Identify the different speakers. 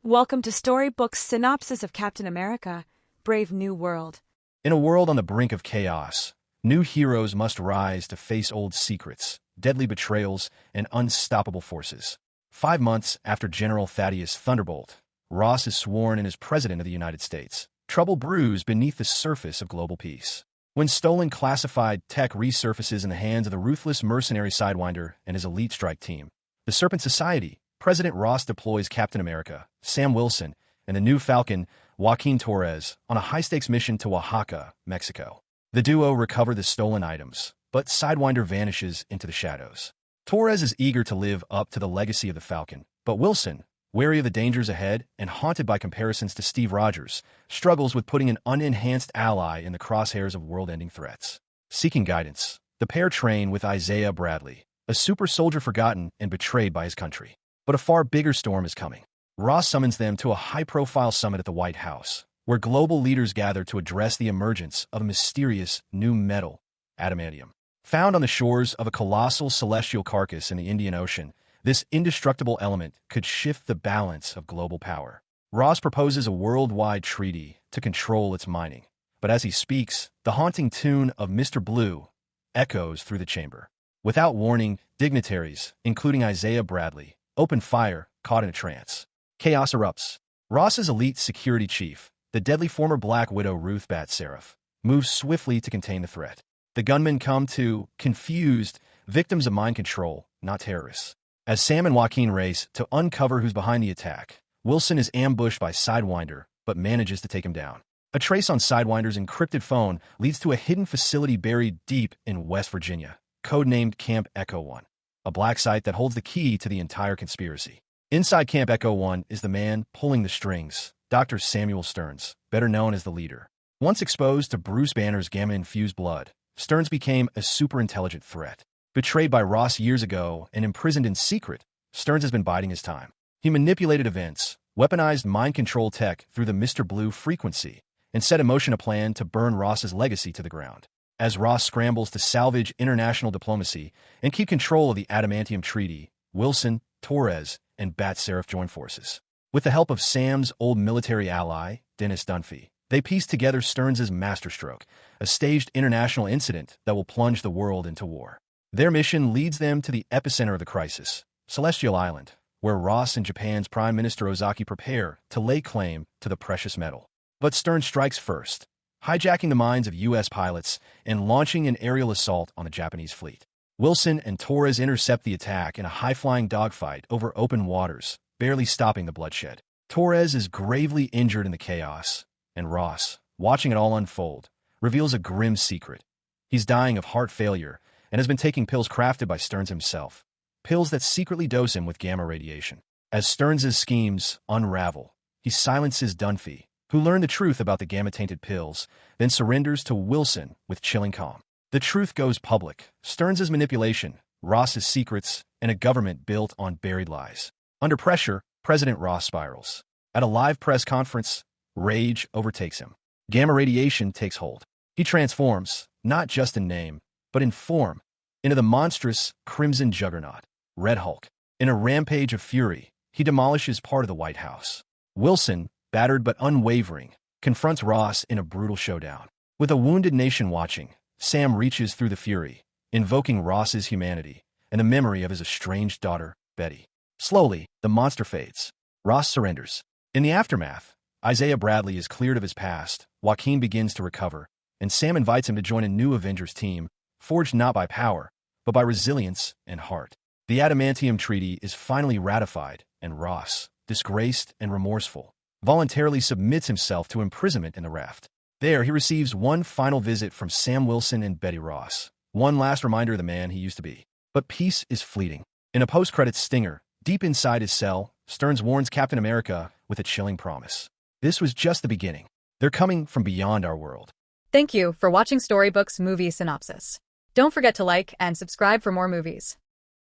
Speaker 1: Welcome to Storybook's synopsis of Captain America, Brave New World.
Speaker 2: In a world on the brink of chaos, new heroes must rise to face old secrets, deadly betrayals, and unstoppable forces. 5 months after General Thaddeus Thunderbolt, Ross is sworn in as President of the United States. Trouble brews beneath the surface of global peace. When stolen classified tech resurfaces in the hands of the ruthless mercenary Sidewinder and his elite strike team, the Serpent Society, President Ross deploys Captain America, Sam Wilson, and the new Falcon, Joaquin Torres, on a high-stakes mission to Oaxaca, Mexico. The duo recover the stolen items, but Sidewinder vanishes into the shadows. Torres is eager to live up to the legacy of the Falcon, but Wilson, wary of the dangers ahead and haunted by comparisons to Steve Rogers, struggles with putting an unenhanced ally in the crosshairs of world-ending threats. Seeking guidance, the pair train with Isaiah Bradley, a super soldier forgotten and betrayed by his country. But a far bigger storm is coming. Ross summons them to a high-profile summit at the White House, where global leaders gather to address the emergence of a mysterious new metal, adamantium. Found on the shores of a colossal celestial carcass in the Indian Ocean, this indestructible element could shift the balance of global power. Ross proposes a worldwide treaty to control its mining, but as he speaks, the haunting tune of Mr. Blue echoes through the chamber. Without warning, dignitaries, including Isaiah Bradley, open fire, caught in a trance. Chaos erupts. Ross's elite security chief, the deadly former Black Widow Ruth Bader Safarian, moves swiftly to contain the threat. The gunmen come to, confused, victims of mind control, not terrorists. As Sam and Joaquin race to uncover who's behind the attack, Wilson is ambushed by Sidewinder, but manages to take him down. A trace on Sidewinder's encrypted phone leads to a hidden facility buried deep in West Virginia, codenamed Camp Echo 1. A black site that holds the key to the entire conspiracy. Inside Camp Echo 1 is the man pulling the strings, Dr. Samuel Stearns, better known as the leader. Once exposed to Bruce Banner's gamma-infused blood, Stearns became a super-intelligent threat. Betrayed by Ross years ago and imprisoned in secret, Stearns has been biding his time. He manipulated events, weaponized mind control tech through the Mr. Blue frequency, and set in motion a plan to burn Ross's legacy to the ground. As Ross scrambles to salvage international diplomacy and keep control of the Adamantium Treaty, Wilson, Torres, and Bader Safarian join forces. With the help of Sam's old military ally, Dennis Dunphy, they piece together Stearns' masterstroke, a staged international incident that will plunge the world into war. Their mission leads them to the epicenter of the crisis, Celestial Island, where Ross and Japan's Prime Minister Ozaki prepare to lay claim to the precious metal. But Stearns strikes first, hijacking the minds of U.S. pilots and launching an aerial assault on the Japanese fleet. Wilson and Torres intercept the attack in a high-flying dogfight over open waters, barely stopping the bloodshed. Torres is gravely injured in the chaos, and Ross, watching it all unfold, reveals a grim secret. He's dying of heart failure and has been taking pills crafted by Stearns himself, pills that secretly dose him with gamma radiation. As Stearns' schemes unravel, he silences Dunphy, who learned the truth about the gamma-tainted pills, then surrenders to Wilson with chilling calm. The truth goes public. Stearns' manipulation, Ross's secrets, and a government built on buried lies. Under pressure, President Ross spirals. At a live press conference, rage overtakes him. Gamma radiation takes hold. He transforms, not just in name, but in form, into the monstrous Crimson Juggernaut, Red Hulk. In a rampage of fury, he demolishes part of the White House. Wilson, battered but unwavering, confronts Ross in a brutal showdown. With a wounded nation watching, Sam reaches through the fury, invoking Ross's humanity and the memory of his estranged daughter, Betty. Slowly, the monster fades. Ross surrenders. In the aftermath, Isaiah Bradley is cleared of his past, Joaquin begins to recover, and Sam invites him to join a new Avengers team, forged not by power, but by resilience and heart. The Adamantium Treaty is finally ratified, and Ross, disgraced and remorseful, voluntarily submits himself to imprisonment in the raft. There, he receives one final visit from Sam Wilson and Betty Ross, one last reminder of the man he used to be. But peace is fleeting. In a post-credits stinger, deep inside his cell, Stearns warns Captain America with a chilling promise. This was just the beginning. They're coming from beyond our world.
Speaker 3: Thank you for watching Storybook's movie synopsis. Don't forget to like and subscribe for more movies.